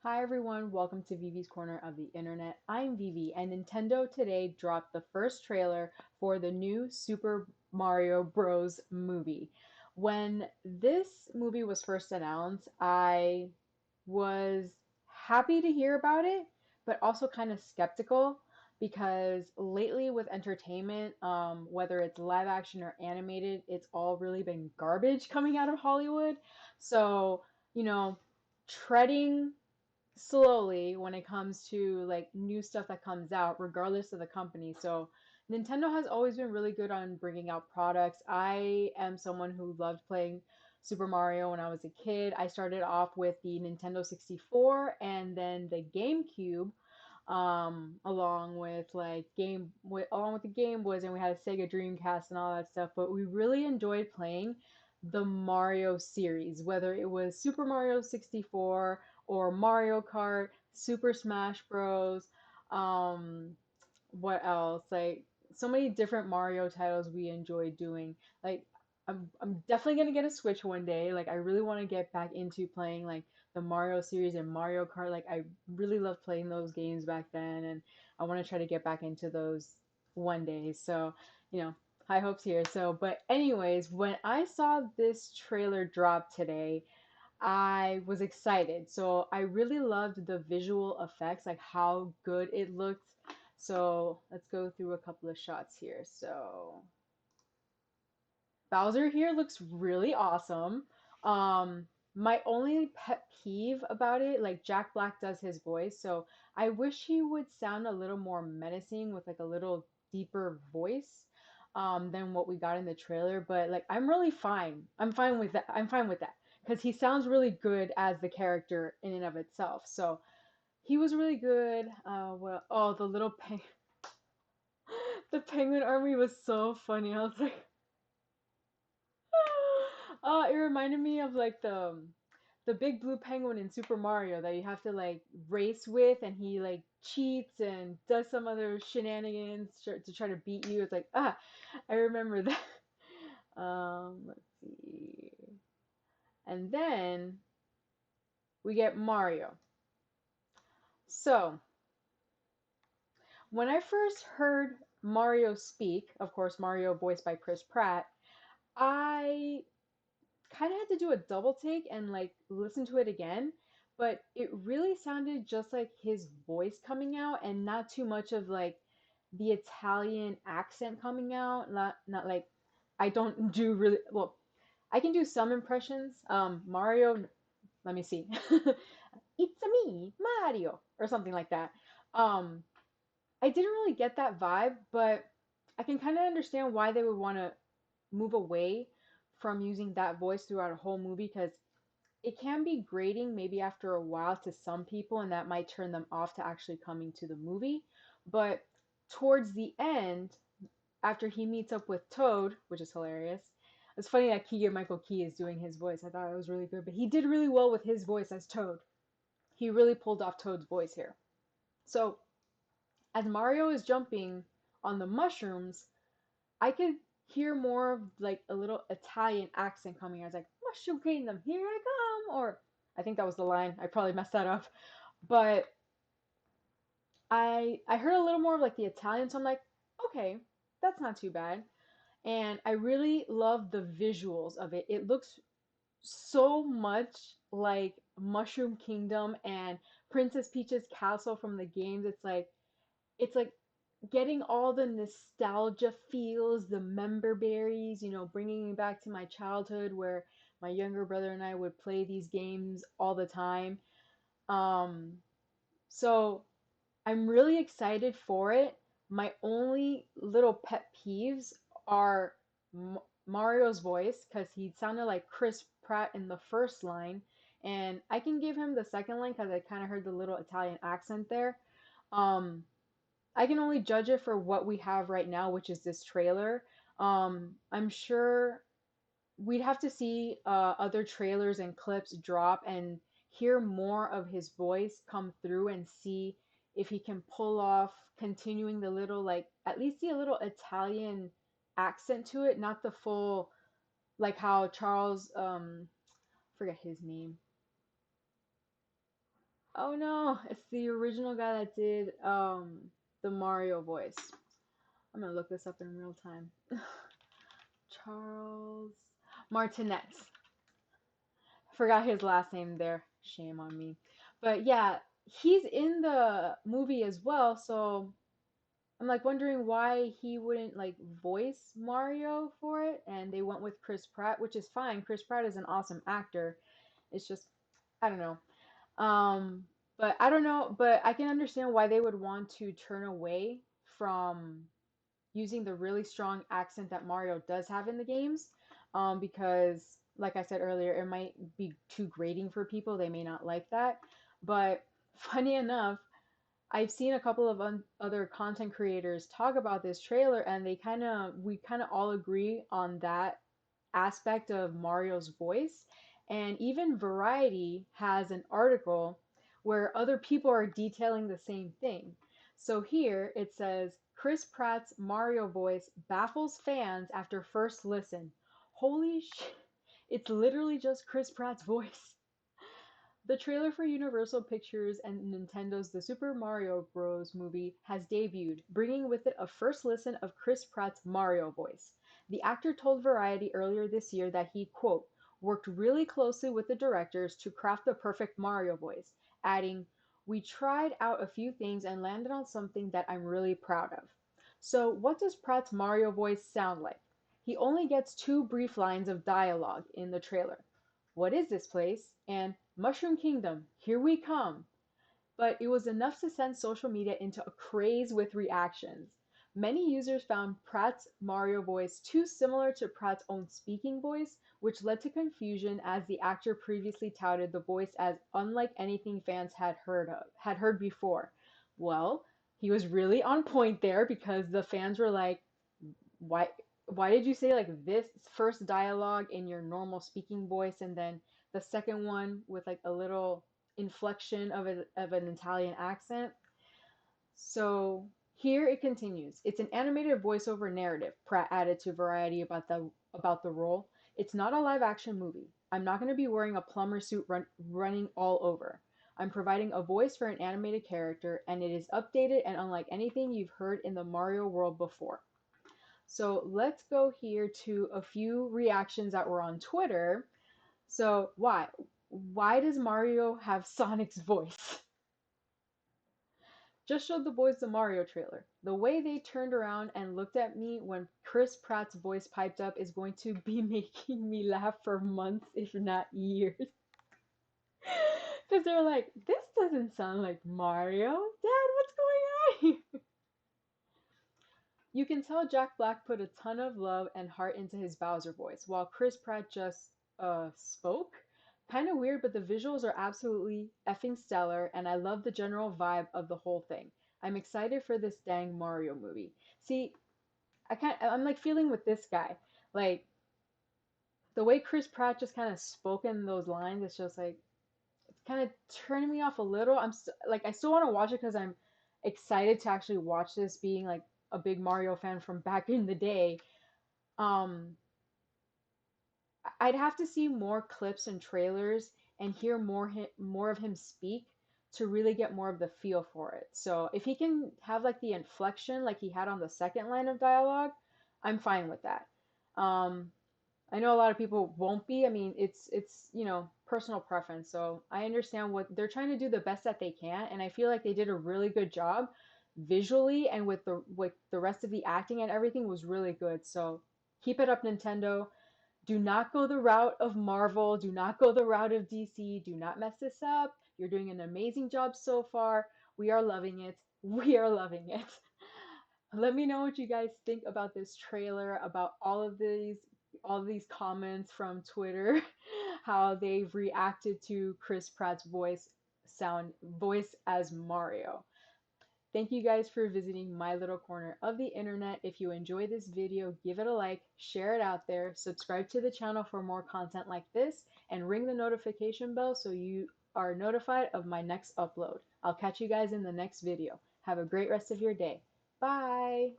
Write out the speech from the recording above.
Hi everyone, welcome to Vivi's Corner of the Internet. I'm Vivi, and Nintendo today dropped the first trailer for the new Super Mario Bros. Movie. When this movie was first announced, I was happy to hear about it, but also kind of skeptical because lately with entertainment, whether it's live action or animated, it's all really been garbage coming out of Hollywood. So, you know, treading slowly when it comes to like new stuff that comes out, regardless of the company. So Nintendo has always been really good on bringing out products. I am someone who loved playing Super Mario when I was a kid. I started off with the Nintendo 64 and then the GameCube, along with the Game Boys, and we had a Sega Dreamcast and all that stuff. But we really enjoyed playing the Mario series, whether it was Super Mario 64 or Mario Kart, Super Smash Bros. Um, what else? Like so many different Mario titles we enjoy doing. Like I'm definitely gonna get a Switch one day. Like I really want to get back into playing like the Mario series and Mario Kart. Like I really loved playing those games back then, and I want to try to get back into those one day. So, you know, high hopes here. So, but anyways, when I saw this trailer drop today, I was excited. So I really loved the visual effects, like how good it looked. So let's go through a couple of shots here. So Bowser here looks really awesome. My only pet peeve about it, like Jack Black does his voice, so I wish he would sound a little more menacing with like a little deeper voice than what we got in the trailer. But like, I'm really fine. I'm fine with that. I'm fine with that because he sounds really good as the character in and of itself. So he was really good. The little the penguin army was so funny. I was like, it reminded me of like the big blue penguin in Super Mario that you have to like race with, and he like cheats and does some other shenanigans to try to beat you. It's like I remember that. Let's see, and then we get Mario. So when I first heard Mario speak, of course Mario voiced by Chris Pratt, I kind of had to do a double take and like listen to it again, but it really sounded just like his voice coming out and not too much of like the Italian accent coming out. Not like I don't do really well. I can do some impressions. Mario, let me see. It's a me, Mario, or something like that. Um, I didn't really get that vibe, but I can kind of understand why they would want to move away from using that voice throughout a whole movie because it can be grating maybe after a while to some people, and that might turn them off to actually coming to the movie. But towards the end, after he meets up with Toad, which is hilarious, it's funny that Keegan Michael Key is doing his voice. I thought it was really good, but he did really well with his voice as Toad. He really pulled off Toad's voice here. So as Mario is jumping on the mushrooms, I could hear more of like a little Italian accent coming. I was like, Mushroom Kingdom, here I come. Or I think that was the line. I probably messed that up. But I heard a little more of like the Italian, so I'm like, okay, that's not too bad. And I really love the visuals of it. It looks so much like Mushroom Kingdom and Princess Peach's castle from the games. It's like getting all the nostalgia feels, the member berries, bringing me back to my childhood where my younger brother and I would play these games all the time. Um, so I'm really excited for it. My only little pet peeves are Mario's voice because he sounded like Chris Pratt in the first line, and I can give him the second line because I kind of heard the little Italian accent there. Um, I can only judge it for what we have right now, which is this trailer. I'm sure we'd have to see other trailers and clips drop and hear more of his voice come through and see if he can pull off continuing the little, like, at least see a little Italian accent to it, not the full, like how Charles, forget his name. Oh no, it's the original guy that did the Mario voice. I'm gonna look this up in real time. Charles Martinet. Forgot his last name there. Shame on me. But yeah, he's in the movie as well, so I'm like wondering why he wouldn't like voice Mario for it, and they went with Chris Pratt, which is fine. Chris Pratt is an awesome actor. It's just I don't know. Um, but I don't know, but I can understand why they would want to turn away from using the really strong accent that Mario does have in the games, because, like I said earlier, it might be too grating for people. They may not like that. But funny enough, I've seen a couple of other content creators talk about this trailer, and we kind of all agree on that aspect of Mario's voice. And even Variety has an article where other people are detailing the same thing. So here it says Chris Pratt's Mario voice baffles fans after first listen. Holy shit. It's literally just Chris Pratt's voice. The trailer for Universal Pictures and Nintendo's The Super Mario Bros. Movie has debuted, bringing with it a first listen of Chris Pratt's Mario voice. The actor told Variety earlier this year that he, quote, worked really closely with the directors to craft the perfect Mario voice, adding, we tried out a few things and landed on something that I'm really proud of. So, what does Pratt's Mario voice sound like? He only gets two brief lines of dialogue in the trailer. What is this place? And Mushroom Kingdom, here we come. But it was enough to send social media into a craze with reactions. Many users found Pratt's Mario voice too similar to Pratt's own speaking voice, which led to confusion as the actor previously touted the voice as unlike anything fans had heard before. Well, he was really on point there because the fans were like, why why did you say like this first dialogue in your normal speaking voice and then the second one with like a little inflection of an Italian accent? So here it continues. It's an animated voiceover narrative, Pratt added to Variety about the role. It's not a live action movie. I'm not going to be wearing a plumber suit running all over. I'm providing a voice for an animated character, and it is updated and unlike anything you've heard in the Mario world before. So let's go here to a few reactions that were on Twitter. So why? Why does Mario have Sonic's voice? Just showed the boys the Mario trailer. The way they turned around and looked at me when Chris Pratt's voice piped up is going to be making me laugh for months, if not years. Because they're like, this doesn't sound like Mario. Dad, what's going on? You can tell Jack Black put a ton of love and heart into his Bowser voice, while Chris Pratt just spoke. Kind of weird, but the visuals are absolutely effing stellar, and I love the general vibe of the whole thing. I'm excited for this dang Mario movie. See, I'm like feeling with this guy. Like the way Chris Pratt just kind of spoke in those lines, it's just like it's kind of turning me off a little. Like I still want to watch it because I'm excited to actually watch this, being like a big Mario fan from back in the day. Um, I'd have to see more clips and trailers and hear more of him speak to really get more of the feel for it. So if he can have like the inflection like he had on the second line of dialogue, I'm fine with that. Um, I know a lot of people won't be. I mean, it's personal preference. So I understand what they're trying to do the best that they can, and I feel like they did a really good job visually and with the rest of the acting and everything was really good. So keep it up, Nintendo. Do not go the route of Marvel. Do not go the route of DC. Do not mess this up. You're doing an amazing job so far. We are loving it. We are loving it. Let me know what you guys think about this trailer, about all of these comments from Twitter, how they've reacted to Chris Pratt's voice as Mario. Thank you guys for visiting my little corner of the internet. If you enjoyed this video, give it a like, share it out there, subscribe to the channel for more content like this, and ring the notification bell so you are notified of my next upload. I'll catch you guys in the next video. Have a great rest of your day. Bye!